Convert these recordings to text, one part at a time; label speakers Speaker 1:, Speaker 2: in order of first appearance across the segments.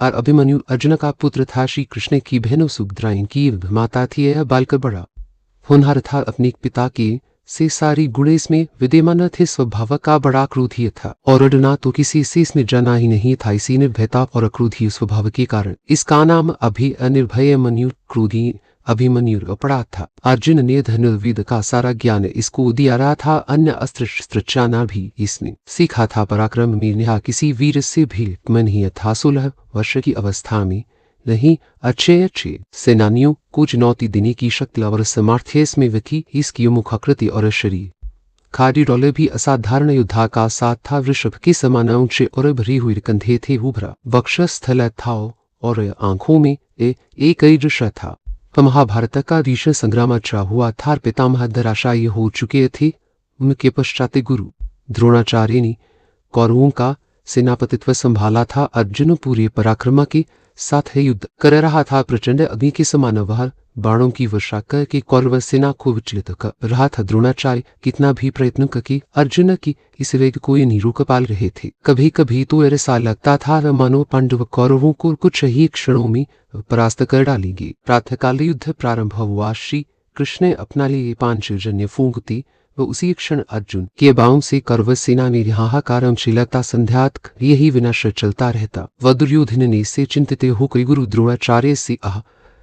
Speaker 1: और अभिमन्यु अर्जुन का पुत्र था। श्री कृष्ण की बहनों सुभद्रा इनकी माता थी। यह बालक बड़ा होनहार था, अपने पिता की से सारी गुण इसमें विद्यमान थे। स्वभाव का बड़ा क्रोधी था और अडना तो किसी से इसमें जाना ही नहीं था। इसी निर्भयता और क्रोधी स्वभाव के कारण इसका नाम अनिर्भय मन्यु क्रोधी अभिमन्यु पड़ा था। अर्जुन ने धनुर्विद का सारा ज्ञान इसको दिया रहा था। अन्य अस्त्र शस्त्र चलाना भी इसने सीखा था। पराक्रम में नेहा किसी वीर से भी कम नहीं था। 16 वर्ष की अवस्था में नहीं अच्छे सेनानियों को चुनौती देने की शक्ति और सामर्थ्य इसमें विथी। इसकी मुखाकृति और शरीर खाड़ी डोले भी असाधारण योद्धा का साथ था। वृषभ के समान ऊंचे और भरी हुई कंधे थे। उभरा वक्षस्थल था और आंखों में एक दृश्य था। महाभारत का भीषण संग्राम अच्छा हुआ था। पितामह धराशायी हो चुके थे। उनके पश्चात गुरु द्रोणाचार्य ने कौरवों का सेनापतित्व संभाला था। अर्जुन पूरे पराक्रम के साथ युद्ध कर रहा था। प्रचंड अग्नि के समान वह बाणों की वर्षा करके कौरव सेना को विचलित कर रहा था। द्रोणाचार्य कितना भी प्रयत्न करके अर्जुन की इस वेग को नहीं रोक पा रहे थे। कभी कभी तो ऐसा लगता था मानो पांडव कौरवों को कुछ ही क्षणों में परास्त कर डालेंगे। प्रातःकाल युद्ध प्रारंभ हुआ। श्री कृष्ण अपना लिए 5 जन्य फूंकते व उसी क्षण अर्जुन के बाणों से कौरव सेना में हाहाकार मची लगता। संध्या तक यही विनाश चलता रहता। वह दुर्योधन ने से चिंतित होकर गुरु द्रोणाचार्य से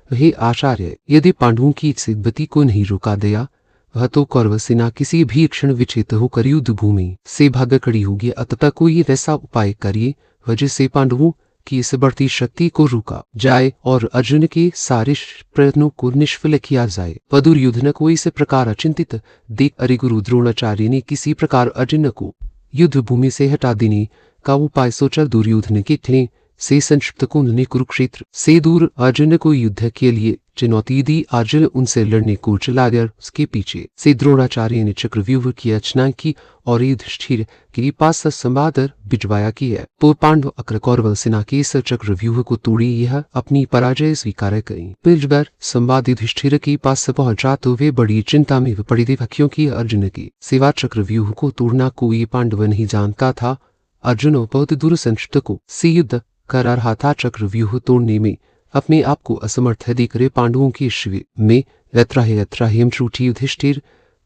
Speaker 1: हे आचार्य, यदि पांडवों की सिद्धि को नहीं रोका दिया वह तो कौरव सेना किसी भी क्षण विचलित होकर युद्ध भूमि से भाग खड़ी होगी। अतः कोई ऐसा उपाय करिए वह जिससे पांडवों की इस बढ़ती शक्ति को रोका जाए और अर्जुन के सारे प्रयत्नों को निष्फल किया जाए। वह दुर्योधन को इस प्रकार चिंतित देख अरे गुरु द्रोणाचार्य ने किसी प्रकार अर्जुन को युद्ध भूमि से हटा देने का उपाय सोचा। दुर्योधन के ठेने से संक्षिप्त कुंद ने कुरुक्षेत्र से दूर अर्जुन को युद्ध के लिए चुनौती दी। अर्जुन उनसे लड़ने को चला गया। उसके पीछे से द्रोणाचार्य ने चक्रव्यूह की रचना की और युधिष्ठिर के पास संवाद भिजवाया किया। तो पांडव अक्र कौरव सेना के इस चक्रव्यूह को तोड़ी यह अपनी पराजय स्वीकार करी। पिछबर संवाद युधिष्ठिर के पास पहुंचा तो वे बड़ी चिंता में पड़े थे, क्योंकि अर्जुन की सिवा चक्रव्यूह को तोड़ना कोई पांडव नहीं जानता था। अर्जुन बहुत दूर संक्षिप्त को से युद्ध कर रहा था। चक्रव्यूह तोड़ने में अपने आप को असमर्थ देकर पांडवों के शिविर में यत्राहिम छूटी युधिष्ठिर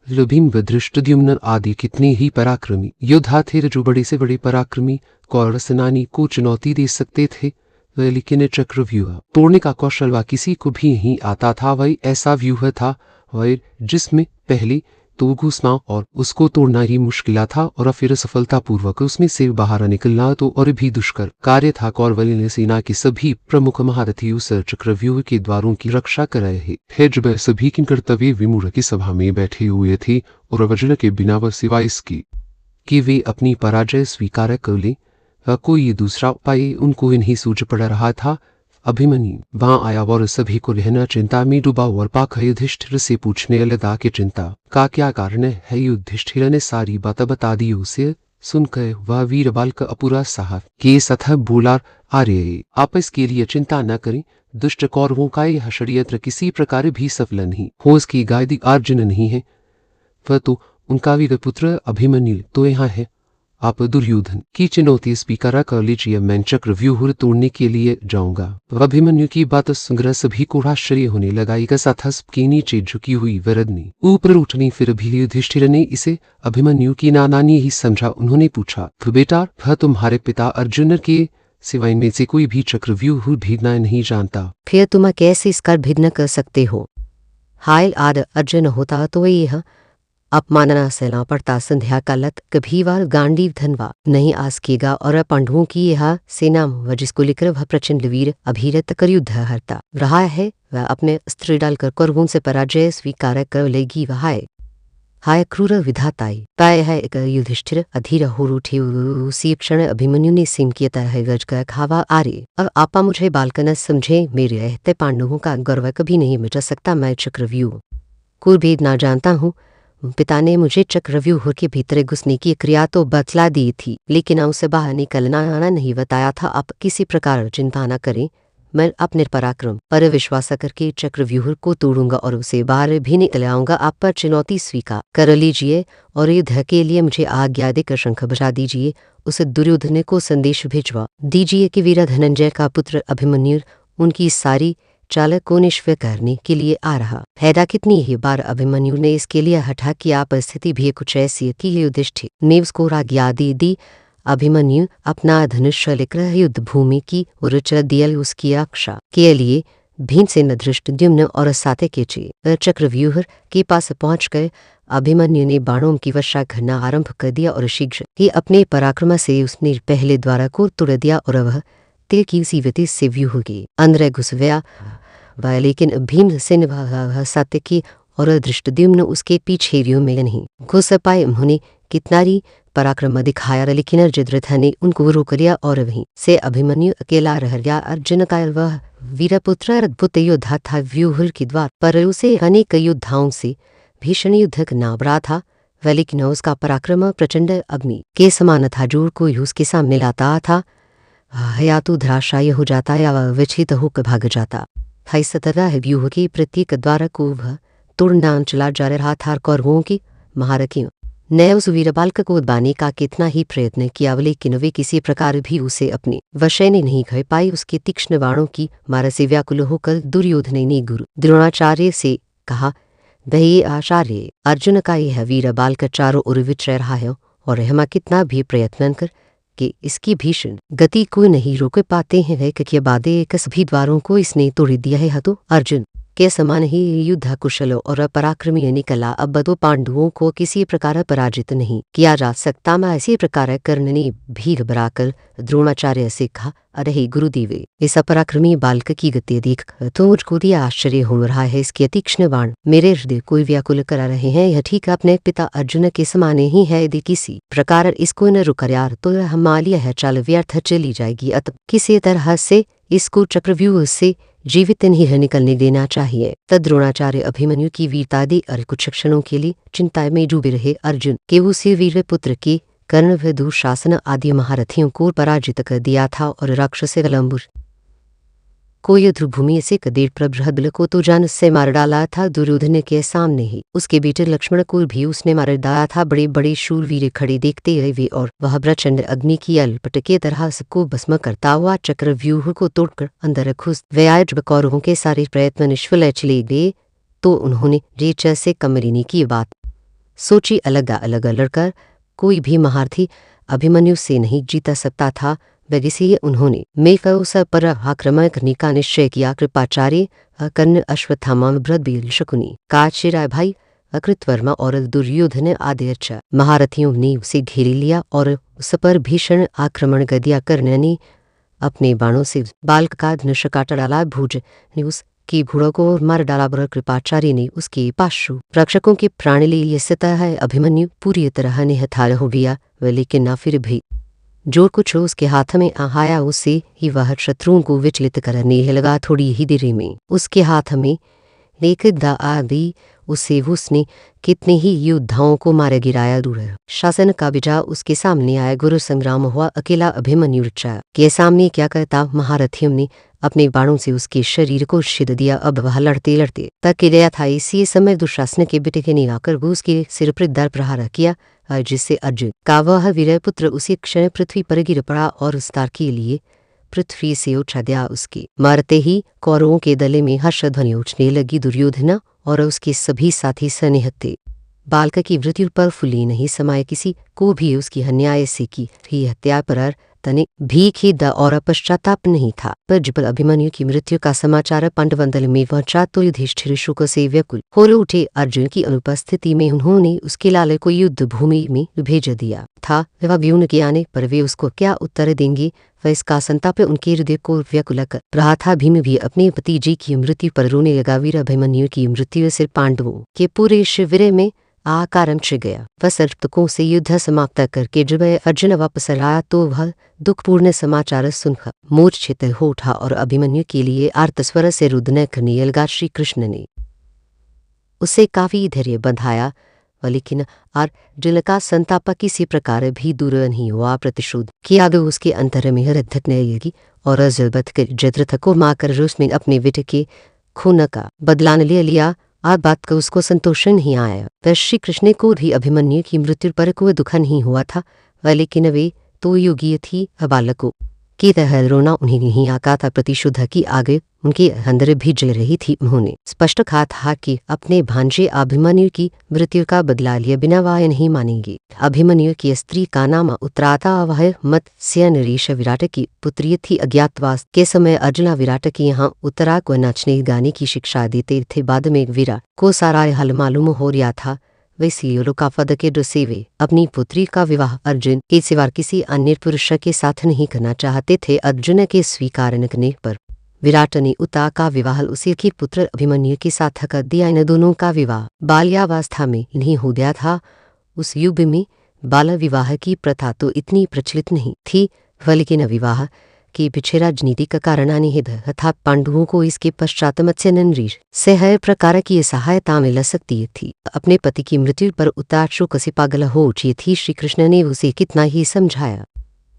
Speaker 1: भीम धृष्टद्युम्न आदि कितने ही पराक्रमी योद्धा थे जो बड़े से बड़े पराक्रमी कौरव सेनानी को चुनौती दे सकते थे। लेकिन चक्रव्यूह तोड़ने का कौशल व किसी को भी नहीं आता था। वही ऐसा व्यूह था वह जिसमें पहले तो घुसना और उसको तोड़ना ही मुश्किल था और फिर सफलतापूर्वक उसमें से बाहर निकलना तो और भी दुष्कर कार्य था। कौरव सेना के सभी प्रमुख महारथी उस चक्रव्यूह के द्वारों की रक्षा कर रहे थे। जब सभी की कर्तव्य विमूढ़ की सभा में बैठे हुए थे और अर्जुन के बिना व सिवाय इसकी कि वे अपनी पराजय स्वीकार कर ले कोई दूसरा उपाय उनको नहीं सूझ पड़ रहा था। अभिमन्यु वहां आया और सभी को रहना चिंता में डूबा और पाक युधिष्ठिर से पूछने लगा कि चिंता का क्या कारण है। युधिष्ठिर ने सारी बात बता दी। उसे सुनकर वह वीर बालक अपूरा साहब के साथ बोला, अरे आप इसके लिए चिंता न करें। दुष्ट कौरवों का यह षड्यंत्र किसी प्रकार भी सफल नहीं हो। उसकी गायदी अर्जुन नहीं है, वह तो उनका वीर पुत्र अभिमन्यु तो यहाँ है। आप दुर्योधन की चुनौती स्वीकार कर लीजिए, मैं चक्रव्यूह तोड़ने के लिए जाऊंगा। अभिमन्यु की बात सुनकर सभी को आश्चर्य होने लगा। एक साथ के नीचे झुकी हुई वरदनी ऊपर उठनी, फिर भी युधिष्ठिर ने इसे अभिमन्यु की नादानी ही समझा। उन्होंने पूछा, तो बेटा वह तुम्हारे पिता अर्जुन के सिवाय में से कोई भी चक्रव्यूह भेदना नहीं जानता,
Speaker 2: फिर तुम कैसे इसका भिन्न कर सकते हो? हाय आद अर्जुन होता तो यह अपमानना सहना पड़ता। संध्या कालत कभी वार गांडीव धनवा नहीं आसकेगा और पांडवों की यह सेना व जिसको लेकर वह प्रचंड वीर अभिरत कर युद्ध हरता रहा है वह अपने अस्त्र डालकर कौरवों से पराजय स्वीकार कर लेगी। वह हाय क्रूर विधाताई पाए है एक युधिष्ठिर अधीर हो उठे। उसी क्षण अभिमन्यु ने सिम किया है गज कर खावा, आरे अब आपा मुझे बालकन समझे, मेरे रहते पांडवों का गर्व कभी नहीं मिटा सकता। मैं चक्रव्यूह को भेद ना जानता हूँ। पिता ने मुझे चक्रव्यूह के भीतर घुसने की क्रिया तो बतला दी थी, लेकिन उसे बाहर निकलना आना नहीं बताया था। आप किसी प्रकार चिंता न करें, मैं अपने पराक्रम पर विश्वास करके चक्रव्यूह को तोड़ूंगा और उसे बाहर भी निकल आऊंगा। आप पर चुनौती स्वीकार कर लीजिए और युद्ध के लिए मुझे आज्ञा देकर शंख बजा दीजिए। उस दुर्योधन को संदेश भिजवा दीजिए कि वीर धनंजय का पुत्र अभिमन्यु उनकी सारी चाल को निष्फल करने के लिए आ रहा है। कितनी ही बार अभिमन्यु ने इसके लिए हठा किया, परिस्थिति भी कुछ ऐसी कि युधिष्ठिर ने उसको आज्ञा दी। अभिमन्यु अपना धनुष लेकर युद्ध भूमि की ओर चल दिया। उसकी रक्षा के लिए भीमसेन, धृष्टद्युम्न और सात्यकी चक्रव्यूह के पास पहुंच गए। अभिमन्यु ने बाणों की वर्षा करना आरंभ कर दिया और शीघ्र ही अपने पराक्रम से उसने पहले द्वार को तोड़ दिया और वह तेल की सी गति से व्यूह के अंदर घुस गया। लेकिन भीमसेन, सात्यकी और धृष्टद्युम्न उसके पीछे में नहीं घुस पाए। उन्होंने कितना ही पराक्रम दिखाया, लेकिन अर्जुन ने उनको रोक लिया और वहीं से अभिमन्यु अकेला रह गया। अर्जुन का वह वीरपुत्र अद्भुत योद्धा था। व्यूह के द्वार पर उसे अनेक योद्धाओं से भीषण युद्ध करना पड़ा था, लेकिन उसका पराक्रम प्रचंड अग्नि के समान था। जो कोई उसके सामने लाता था या तो धराशायी हो जाता या विचलित होकर भाग जाता। इस तरह व्यूह के प्रत्येक द्वार को वह तोड़ना चला जा रहा था। कौरवों की महारथियों ने उस वीर बालक को उड़ाने का कितना ही प्रयत्न किया, लेकिन वे किसी प्रकार भी उसे अपने वश में नहीं कर पाई। उसके तीक्ष्ण बाणों की मार से व्याकुल होकर दुर्योधन ने गुरु द्रोणाचार्य से कहा, वही आचार्य, अर्जुन का यह वीर बालक चारों ओर विचर रहा है और हम कितना भी प्रयत्न कर कि इसकी भीषण गति को नहीं रोक पाते हैं। वह के बाद सभी द्वारों को इसने तोड़ दिया है। तो अर्जुन के समान ही युद्ध कुशल और पराक्रमी निकला। अब तो पांडवों को किसी प्रकार पराजित नहीं किया जा सकता। मैं इसी प्रकार कर्ण ने भीड़ बराकर द्रोणाचार्य से कहा, अरे गुरुदेव, इस पराक्रमी बालक की गति देख तो मुझको भी आश्चर्य हो रहा है। इसके तीक्ष्ण बाण मेरे हृदय को व्याकुल करा रहे हैं। यह ठीक अपने पिता अर्जुन के समान ही है। यदि किसी प्रकार इसको न रुका यार तो हमारी यह चाल व्यर्थ चली जाएगी। अतः किसी तरह से इसको चक्रव्यूह से जीवित नहीं निकलने देना चाहिए। तद द्रोणाचार्य अभिमन्यु की वीरता दे और कुछ क्षणों के लिए चिंता में डूबे रहे। अर्जुन के उसी वीर पुत्र के कर्ण व दुशासन आदि महारथियों को पराजित कर दिया था और राक्षस लंबुर को युद्धभूमि से कदेर प्रबल को तो जान से मार डाला था। दुर्योधन के सामने ही उसके बेटे लक्ष्मण को भी उसने मार डाला था। बड़े बड़े शूरवीर खड़े देखते रहे और वह प्रचंड अग्नि की अलपट के तरह सबको भस्म करता हुआ चक्रव्यूह को तोड़कर अंदर घुस गया। जब कौरवों के सारे प्रयत्न निष्फल चले गए तो उन्होंने रेच से कमरिनी की बात सोची। अलग अलग लड़कर कोई भी महारथी अभिमन्यु से नहीं जीता सकता था। वैसे उन्होंने मेफउस पर आक्रमण करने का निश्चय किया। कृपाचार्य, कर्ण, अश्वत्थामा, भृतबीर, शकुनी, काचिराय भाई, कृतवर्मा और दुर्योधन आदि अच्छा महारथियों ने उसे घेर लिया और उस पर भीषण आक्रमण कर दिया। कर्ण ने अपने बाणों से बालक का धनुष काट डाला। भुज ने उसकी भुड़ों को मार डाला और कृपाचार्य ने उसके पार्श्व रक्षकों के प्राण ले लिए। सतह अभिमन्यु पूरी तरह निहत्था हो गया, लेकिन न फिर भी जो कुछ उसके हाथ में आया उससे ही वह शत्रुओं को विचलित करने लगा। थोड़ी ही देर में उसके हाथ में एक दा आ दी। उससे उसने कितने ही योद्धाओं को मार गिराया। दूर शासन का विजय उसके सामने आया। गुरु संग्राम हुआ। अकेला अभिमन्यु के सामने क्या करता। महारथियों ने अपने बाणों से उसके शरीर को छिद दिया। अब वह लड़ते लड़ते तक गया था। इसी समय दुशासन के बेटे ने आकर उसके सिर पर दर प्रहार किया, जिससे अर्जुन का वह वीर पुत्र उसी क्षण पृथ्वी पर गिर पड़ा और उस तार के लिए पृथ्वी से उठा दिया। उसके मारते ही कौरवों के दले में हर्षध्वनि उठने लगी। दुर्योधन और उसके सभी साथी सनिहत्ते बालक की मृत्यु पर फुली नहीं समाये। किसी को भी उसकी अन्याय से की ही हत्या पर तने भी खेद और पश्चाताप नहीं था। पर जब अभिमन्यु की मृत्यु का समाचार पांडवदल में पहुंचा तो युधिष्ठिर शोक से व्याकुल हो उठे। अर्जुन की अनुपस्थिति में उन्होंने उसके लाल को युद्ध भूमि में भेज दिया था। वह व्यून के आने पर वे उसको क्या उत्तर देंगे, वह इसका संताप उनके हृदय को व्याकुल कर रहा था। भीम भी अपने भतीजे की मृत्यु पर रोने लगा। वीर अभिमन्यु की मृत्यु से पांडवों के पूरे शिविर में आकारम छ गया। वह सर्पतकों से युद्ध समाप्त करके जब अर्जुन वापस आया तो वह दुखपूर्ण समाचार सुनकर मूर्छित हो उठा और अभिमन्यु के लिए आर्त स्वर से रुदन करने लगा। श्री कृष्ण ने उसे काफी धैर्य बंधाया। लेकिन अर्जुन का संताप किसी प्रकार भी दूर नहीं हुआ। प्रतिशोध की आग उसके अंतर में धधकने लगी और जलबत के जद्रथ को मारकर उसमें अपने बेटे के खून का बदला ले लिया। आज बात का उसको संतोष नहीं आया। वह श्री कृष्ण को भी अभिमन्यु की मृत्यु पर कोई दुख नहीं हुआ था, लेकिन वे तो योगी थी। बालकों की तरह रोना उन्हें नहीं आका था। प्रतिशोध की आगे उनके अंदर भी जल रही थी। उन्होंने स्पष्ट कहा था कि अपने भांजे अभिमन्यु की मृत्यु का बदला लिए बिना वह नहीं मानेंगे। अभिमन्यु की स्त्री का नाम उत्तराता। वह मत्स्य नरेश विराट की पुत्री थी। अज्ञातवास के समय अर्जुन विराट के यहाँ उत्तरा को नाचने गाने की शिक्षा देते थे। बाद में विराट को सारा हाल मालूम हो रहा था। वे सीओ का पद के डर से वे अपनी पुत्री का विवाह अर्जुन के सिवा किसी अन्य पुरुष के साथ नहीं करना चाहते थे। अर्जुन के स्वीकार न करने पर विराट ने उत्तरा का विवाह उसी के पुत्र अभिमन्यु के साथ कर दिया। इन दोनों का विवाह बाल्यावस्था में नहीं हो गया था। उस युग में बाल विवाह की प्रथा तो इतनी प्रचलित नहीं थी, लेकिन विवाह के पीछे राजनीतिक कारण निहित तथा पांडवों को इसके पश्चात मत्स्य नरेश से हर प्रकार की सहायता मिल सकती थी। अपने पति की मृत्यु पर उत्तरा शोक से पागल हो उठी थी। श्री कृष्ण ने उसे कितना ही समझाया,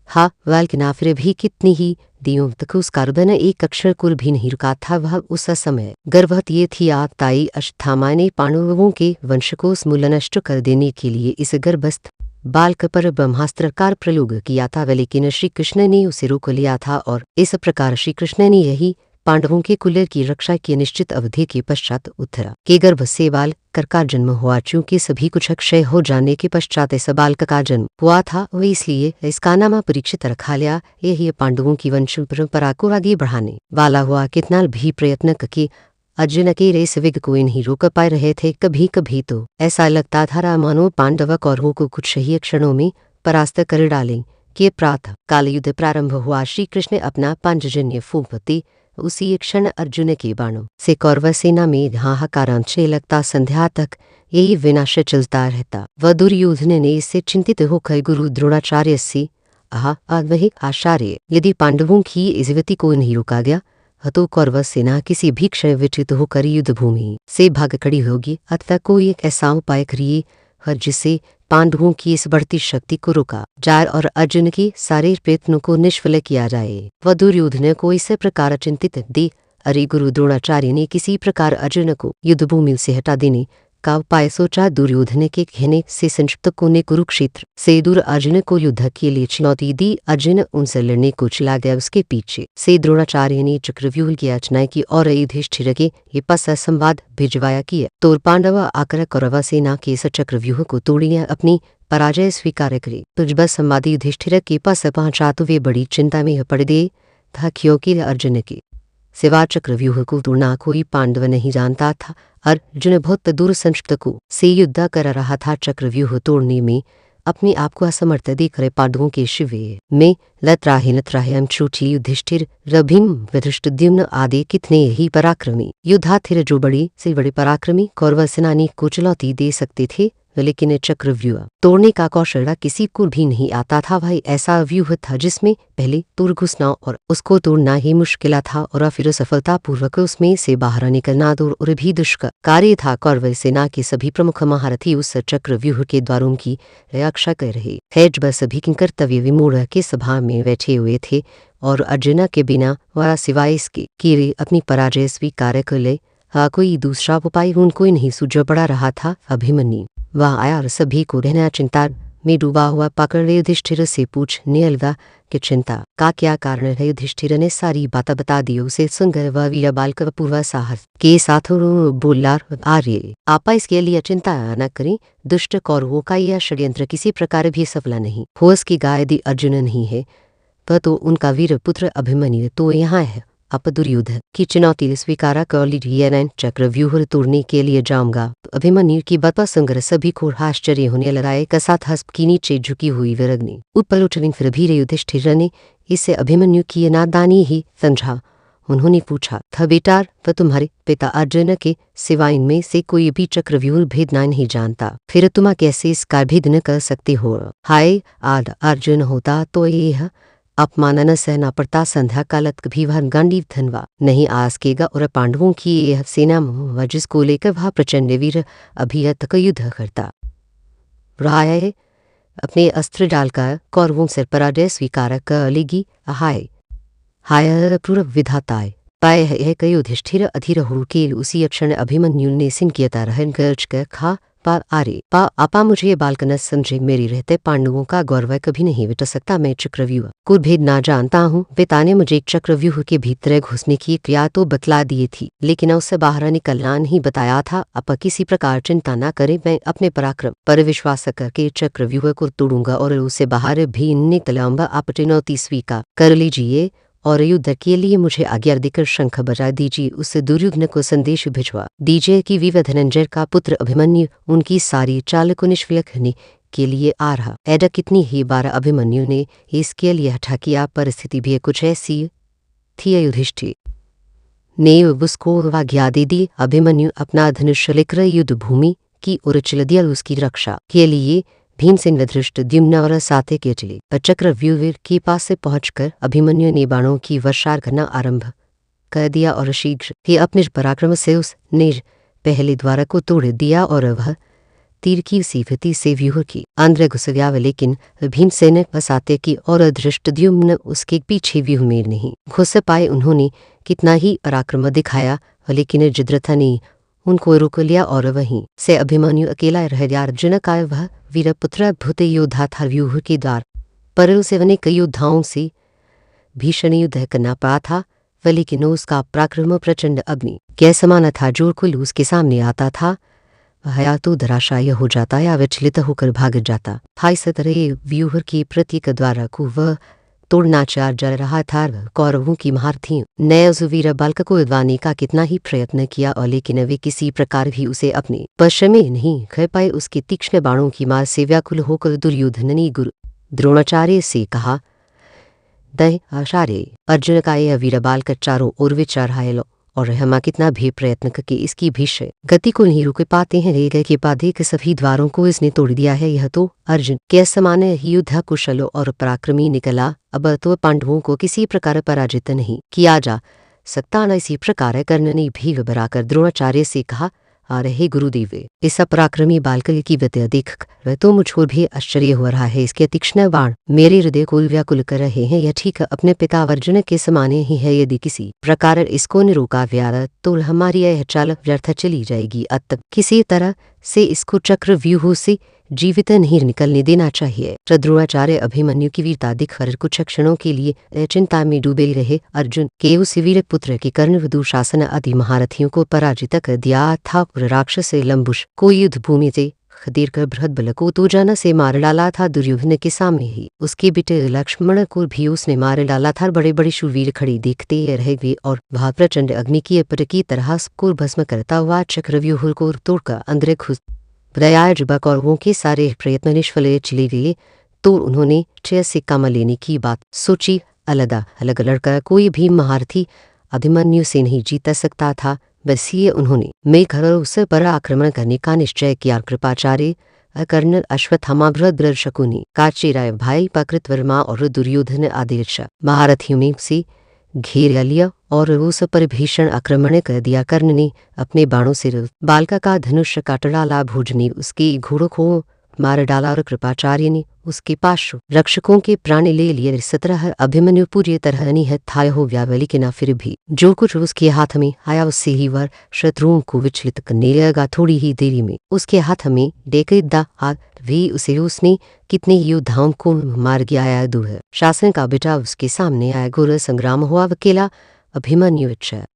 Speaker 2: हाँ वाल्किना फिर भी कितनी ही दिनों तक उसका हृदय एक अक्षर कुल भी नहीं रुका था। वह उस समय गर्भवती थी। ताई अश्वत्थामा ने पांडवों के वंश को समूल नष्ट कर देने के लिए इस गर्भस्थ बालक पर ब्रह्मास्त्र का प्रयोग किया था, लेकिन श्री कृष्ण ने उसे रोक लिया था। और इस प्रकार श्री कृष्ण ने यही पांडवों के कुल की रक्षा की निश्चित अवधि के पश्चात उत्तरा के गर्भ से बालक का जन्म हुआ। चूंकि सभी कुछ अक्षय हो जाने के पश्चात इस बालक का जन्म हुआ था, वह इसलिए इसका नाम परीक्षित रखा लिया। यही पांडवों की वंश परंपरा को आगे बढ़ाने वाला हुआ। कितना भी प्रयत्न करके अर्जुन के रेस वेग को नहीं रोक पा रहे थे। कभी कभी तो ऐसा लगता था मानो पांडव कौरवों को कुछ ही क्षणों में परास्त कर डालें। के प्रातः काल युद्ध प्रारंभ हुआ। श्री कृष्ण अपना पांचजन्य फूंकते उसी क्षण अर्जुन के बाणों से कौरव सेना में हाहाकार मचने लगता। संध्या तक यही विनाश चलता रहता। वह दुर्योधन ने इससे चिंतित होकर गुरु द्रोणाचार्य से वही आचार्य, यदि पांडवों की इज्जती को नहीं रोका गया तो कौरव सेना किसी भी क्षण विचलित होकर युद्ध भूमि से भाग खड़ी होगी। अतः कोई एक ऐसा उपाय करिए जिससे पांडवों की इस बढ़ती शक्ति को रोका जाए और अर्जुन के सारे प्रयत्नों को निष्फल किया जाए। वह दुर्योधन को इस प्रकार चिंतित दे अरे गुरु द्रोणाचार्य ने किसी प्रकार अर्जुन को युद्धभूमि से हटा देने का उपाय सोचा। दुर्योधन के कहने से संक्षिप्त ने कुरुक्षेत्र से दूर अर्जुन को युद्ध के लिए चुनौती दी। अर्जुन उनसे लड़ने को चला गया। उसके पीछे से द्रोणाचार्य ने चक्रव्यूह की रचना की और युधिष्ठिर के ये पास संवाद भिजवाया किया। तो पांडव आकर कौरव सेना के इस चक्रव्यूह को तोड़िए अपनी पराजय स्वीकार करे। तुझ संवादी युधिष्ठिर के पास पहुंचा तो वे बड़ी चिंता में पड़ गए था, क्योंकि अर्जुन के सिवा चक्रव्यूह को तोड़ना कोई पांडव नहीं जानता था। अर्जुन बहुत दूर संक्षिप्त से युद्ध कर रहा था। चक्रव्यूह तोड़ने में अपने आप को असमर्थ देखकर पांडवों के शिविर में लत्राहि छोटी युधिष्ठिर रभिम धृष्टद्युम्न आदि कितने ही पराक्रमी योद्धा थे जो बड़ी से बड़े पराक्रमी कौरव सेनानी को चुनौती दे सकते थे, लेकिन चक्रव्यूह तोड़ने का कौशल किसी को भी नहीं आता था। वह ऐसा व्यूह था जिसमें पहले तोड़ घुसना और उसको तोड़ना ही मुश्किल था और फिर सफलतापूर्वक उसमें से बाहर निकलना दूर और भी दुष्कर कार्य था। कौरव सेना के सभी प्रमुख महारथी उस चक्रव्यूह के द्वारों की रक्षा कर रहे थे। जब सभी कर्तव्य विमूढ़ के सभा में बैठे हुए थे और अर्जुन के बिना वह सिवाय इसके कि वे अपनी पराजय स्वीकार कर ले कोई दूसरा उपाय उनको नहीं सूझ पड़ा रहा था। अभिमन्यु वह आया और सभी को रहना चिंता में डूबा हुआ पकड़ युधिष्ठिर से पूछने लगा कि चिंता का क्या कारण है। युधिष्ठिर ने सारी बात बता दी। उसे सुनकर वह वीर बालक पूर्व साहस के साथ बोला, आर्य आप इसके लिए चिंता न करें। दुष्ट कौरवों का यह षड्यंत्र किसी प्रकार भी सफल नहीं हो। उसकी गाय यदि अर्जुन नहीं है तो उनका वीर पुत्र अभिमन्यु तो यहाँ है। अब दुर्योधन की चुनौती स्वीकार कर लीजिए। चक्रव्यूह तोड़ने के लिए जाऊंगा। अभिमन्यु की बात सुनकर सभी को आश्चर्य होने लगा। एक साथ हंस की नीचे झुकी हुई विरग्नि ऊपर उठने फिर भी युधिष्ठिर ने इससे अभिमन्यु की नादानी ही समझा। उन्होंने पूछा था, बेटा वह तुम्हारे पिता अर्जुन के सिवा इनमें से कोई भी चक्रव्यूह भेदना नहीं जानता, फिर तुम कैसे इसका भेद न कर सकते हो। हाय आद अर्जुन होता तो यह अपमानन सहना पड़ता। संध्या कालत कभी वह गांडीव धनवा नहीं आसकेगा और पांडवों की यह सेना जिसको लेकर वह प्रचंड वीर अभी तक युद्ध करता राय अपने अस्त्र डालकर कौरवों से पराजय स्वीकार कर लेगी। हाय हाय पूर्व विधाताय पाए है कई युधिष्ठिर अधीर हो के उसी क्षण अभिमन्यु ने सिंकियता रहन गर्ज कर खा पा आरे पा आपा मुझे ये बालकन समझे मेरी रहते पांडवों का गौरव कभी नहीं मिट सकता। मैं चक्रव्यूह कुल भेद ना जानता हूँ। पिता ने मुझे चक्रव्यूह के भीतर घुसने की क्रिया तो बतला दी थी, लेकिन उससे बाहर निकलना नहीं बताया था। आपा किसी प्रकार चिंता न करे, मैं अपने पराक्रम पर विश्वास करके चक्रव्यूह को तोड़ूंगा और उसे बाहर भी निकलाऊंगा। आप चुनौती स्वीकार कर लीजिए और युद्ध के लिए मुझे आज्ञा देकर शंख बजा दीजिए। उस दुर्योधन को संदेश भिजवा दीजिए कि विव धनंजय का पुत्र अभिमन्यु उनकी सारी चाल को निष्फल करने के लिए आ रहा। ऐसा कितनी ही बार अभिमन्यु ने इसके लिए हठा किया, परिस्थिति भी कुछ ऐसी थी। युधिष्ठिर ने उसको आज्ञा दे दी। अभिमन्यु अपना धनुष लेकर युद्ध भूमि की ओर चल दिया। उसकी रक्षा के लिए भीमसेन धृष्टद्युम्न और सात्यकी चले। चक्रव्यूह के पास से पहुंचकर अभिमन्यु ने बाणों की वर्षा करना आरंभ कर दिया और शीघ्र ही अपने पराक्रम से उसने पहले द्वार को तोड़ दिया और वह तीर की सीफती से व्यूह की अंदर घुस गया। लेकिन भीमसेन सात्यकी और धृष्टद्युम्न उसके पीछे व्यूह में नहीं घुस पाए। उन्होंने कितना ही पराक्रम दिखाया, लेकिन जिद्रथा ने उनको रोक लिया और वहीं से अभिमन्यु अकेला रह गया। अर्जुन का वह वीरपुत्र भूत योद्धा था। व्यूह के द्वार पर उसे अनेक योद्धाओं से भीषण युद्ध करना पड़ा था, लेकिन उसका पराक्रम प्रचंड अग्नि के समान था। जो कुल उसके सामने आता था वह या तो धराशायी हो जाता या विचलित होकर भाग जाता था। इस तरह व्यूह के प्रत्येक द्वार को वह तोड़ना चाह रहा था। कौरवों की महारथियों ने उस वीर बालक को उड़वाने का कितना ही प्रयत्न किया, और लेकिन वे किसी प्रकार भी उसे अपने वश में नहीं कर पाए। उसके तीक्ष्ण बाणों की मार से व्याकुल होकर दुर्योधन ने गुरु द्रोणाचार्य से कहा, दय आचार्य, अर्जुन का यह वीर बालक चारों ओर विचार हाय और हम कितना भी प्रयत्न करके इसकी भीषण गति को नहीं रोक पाते हैं। रेग के बाद एक सभी द्वारों को इसने तोड़ दिया है। यह तो अर्जुन के समान युद्ध कुशल और पराक्रमी निकला। अब तो पांडवों को किसी प्रकार पराजित नहीं किया जा सकता। न इसी प्रकार कर्ण ने भी घबराकर द्रोणाचार्य से कहा, आ रहे गुरुदेव, इस पराक्रमी बालक की विद्या देख कर तो मुझको भी आश्चर्य हो रहा है। इसके तीक्ष्ण बाण मेरे हृदय को व्याकुल कर रहे हैं। यह ठीक अपने पिता अर्जुन के समान ही है। यदि किसी प्रकार इसको न रोका गया तो हमारी यह चाल व्यर्थ चली जाएगी। अतः किसी तरह से इसको चक्रव्यूह से जीवित नहीं निकलने देना चाहिए। द्रोणाचार्य अभिमन्यु की वीरता देखकर कुछ क्षणों के लिए चिंता में डूबे रहे। अर्जुन के उस वीर पुत्र के कर्ण दुशासन आदि महारथियों को पराजित कर दिया था। राक्षस लंबुश को युद्ध भूमि से खदेड़ कर बृहद बल को तो जाना से मार डाला था। दुर्योधन के सामने ही उसके बेटे लक्ष्मण को भी उसने मार डाला था। बड़े बड़े शूरवीर खड़े देखते रह गए और वह प्रचंड अग्नि की पर की तरह को भस्म करता हुआ चक्रव्यूह को तोड़कर अंदर घुस गया। जब कौरवों के सारे प्रयत्न निष्फल चले गए तो उन्होंने 6 सिक्का लेने की बात सोची। अलग अलग लड़कर कोई भी महारथी अभिमन्यु से नहीं जीत सकता था। बस ये उन्होंने मेघर उस पर आक्रमण करने का निश्चय किया। कृपाचार्य कर्ण अश्वत्थामा भद्र शकुनी काचिराय भाई पकृतवर्मा और दुर्योधन आदि महारथियों में से घेर लिया और उस पर भीषण आक्रमण कर दिया। कर्ण ने अपने बाणों से बालका का धनुष काट डाला। भोज ने उसके घोड़ों को मार डाला और कृपाचार्य ने उसके पार्श्व रक्षकों के प्राण ले लिए। इस तरह अभिमन्यु पूरी तरह निहत्था हो गया। लेकिन फिर भी जो कुछ उसके हाथ में आया उससे ही वह शत्रुओं को विचलित करने लगा। थोड़ी ही देरी में उसके हाथ में डेकदा भी उसने कितने योद्धाओं को मार गया। दूर शासन का बेटा उसके सामने आया। घोर संग्राम हुआ। अकेला अभिमन्यु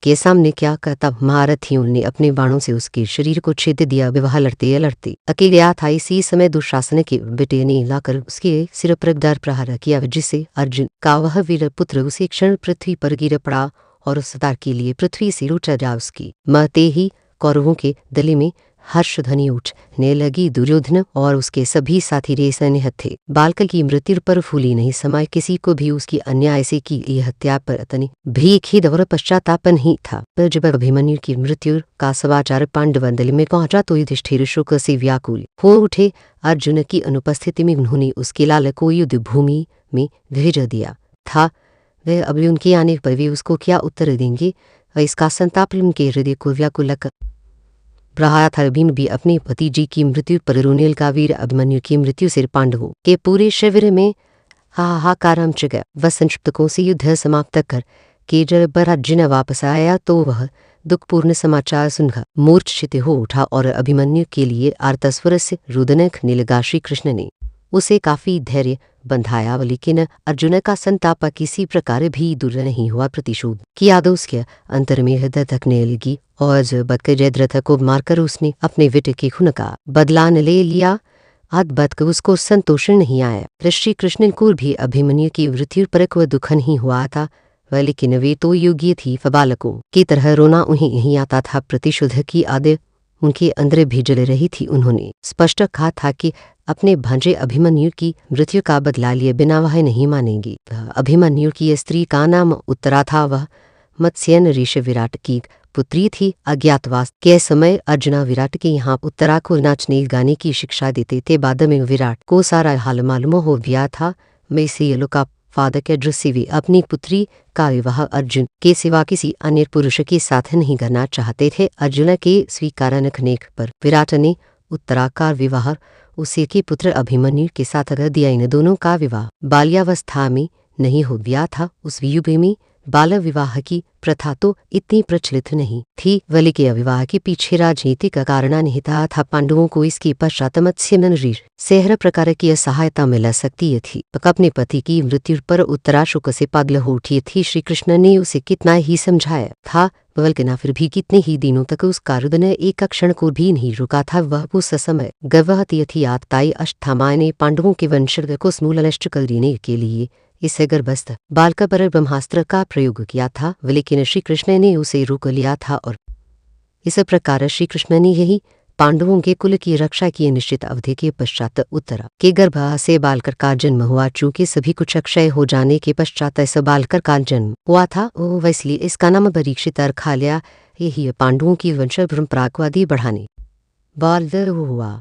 Speaker 2: के सामने क्या करता। महारथियों ने अपने बाणों से उसके शरीर को छेद दिया। विवाह लड़ते लड़ते अकेले था। इसी समय दुशासन के बेटे ने लाकर उसके सिर पर दार प्रहार किया, जिससे अर्जुन का वह वीर पुत्र उसे क्षण पृथ्वी पर गिर पड़ा और सदा के लिए पृथ्वी से उठ जा। उसकी मरते ही कौरवों के दल में हर्षध्वनि उठने लगी। दुर्योधन और उसके सभी साथी रेसन थे। बालक की मृत्यु पर फूली नहीं समाये। किसी को भी उसकी अन्याय से की यह हत्या पर अतनी भी खेद और पश्चाताप नहीं था। पर जब अभिमन्यु की मृत्यु का समाचार पांडव दल में पहुंचा तो युधिष्ठिर शोक से व्याकुल हो उठे। अर्जुन की अनुपस्थिति में उन्होंने उसके लाल को युद्ध भूमि में भेज दिया था। वह अभी उनके आने पर वे उसको क्या उत्तर देंगे, इसका संताप उनके हृदय को व्याकुल रहा था। भीम भी अपने भतीजी की मृत्यु पर रोने लगा। वीर अभिमन्यु की मृत्यु से पांडवों के पूरे शिविर में हाहाकार मच गया। वह संक्षिप्तकों से युद्ध समाप्त कर के जब अर्जुन वापस आया तो वह दुखपूर्ण समाचार सुनकर मूर्छित हो उठा और अभिमन्यु के लिए आर्तस्वर से रुदन करने लगा। श्री कृष्ण ने उसे काफी धैर्य बंधाया, लेकिन अर्जुन का संताप किसी प्रकार भी दूर नहीं हुआ। प्रतिशोध की याद उसके अंतर में हृदय धकने लगी और जब जयद्रथ को मारकर उसने अपने विट के खून का बदला ले लिया, अद्भुत को उसको संतोष नहीं आया। श्री कृष्ण को भी अभिमन्यु की मृत्यु पर कोई दुख नहीं हुआ था, वह लेकिन वे तो योग्य थी। बालकों की तरह रोना उन्हें यही आता था। प्रतिशोध की आदत उनके अंदर भी जल रही थी। उन्होंने स्पष्ट कहा था कि अपने भांजे अभिमन्यु की मृत्यु का बदला लिए बिना वह नहीं मानेंगी। अभिमन्यु की स्त्री का नाम उत्तरा था। वह मत्स्यन ऋषि विराट की पुत्री थी। अज्ञातवास के समय अर्जुना विराट के यहाँ उत्तरा को नाचने गाने की शिक्षा देते थे। बाद में विराट को सारा हाल मालूम हो गया था। मैं से का फादर के दृष्टि भी अपनी पुत्री का विवाह अर्जुन के सिवा किसी अन्य पुरुष के साथ नहीं करना चाहते थे। अर्जुन के स्वीकार न करने पर विराट ने उत्तरा का विवाह उसी के पुत्र अभिमन्यु के साथ कर दिया। इन दोनों का विवाह बाल्यावस्था में नहीं हो गया था। उस युग में बाल विवाह की प्रथा तो इतनी प्रचलित नहीं थी, बल्कि विवाह के पीछे राजनीतिक कारण निहित था। पांडवों को इसके पश्चात मत्स्यमन ऋषि से हर प्रकार की सहायता मिल सकती थी। अपने पति की मृत्यु पर उत्तरा शोक से पागल हो उठी थी। श्री कृष्ण ने उसे कितना ही समझाया था, बल्कि फिर भी कितने ही दिनों तक उसका रुदन एक क्षण को भी नहीं रुका था। वह उस समय गर्भवती थी। आतताई अष्टमा ने पांडवों के वंशज को समूल नष्ट कर देने के लिए इस गर्भस्थ बालक पर ब्रह्मास्त्र का प्रयोग किया था, लेकिन श्री कृष्ण ने उसे रोक लिया था और इस प्रकार श्री कृष्ण ने यही पांडवों के कुल की रक्षा की। निश्चित अवधि के पश्चात उत्तरा के गर्भ से बालकर का जन्म हुआ। चूंकि सभी कुछ अक्षय हो जाने के पश्चात इस बालकर का जन्म हुआ था, इसलिए इसका नाम परीक्षित रखा लिया। यही पांडवों की वंश परंपरा को आदि बढ़ाने बाल हुआ।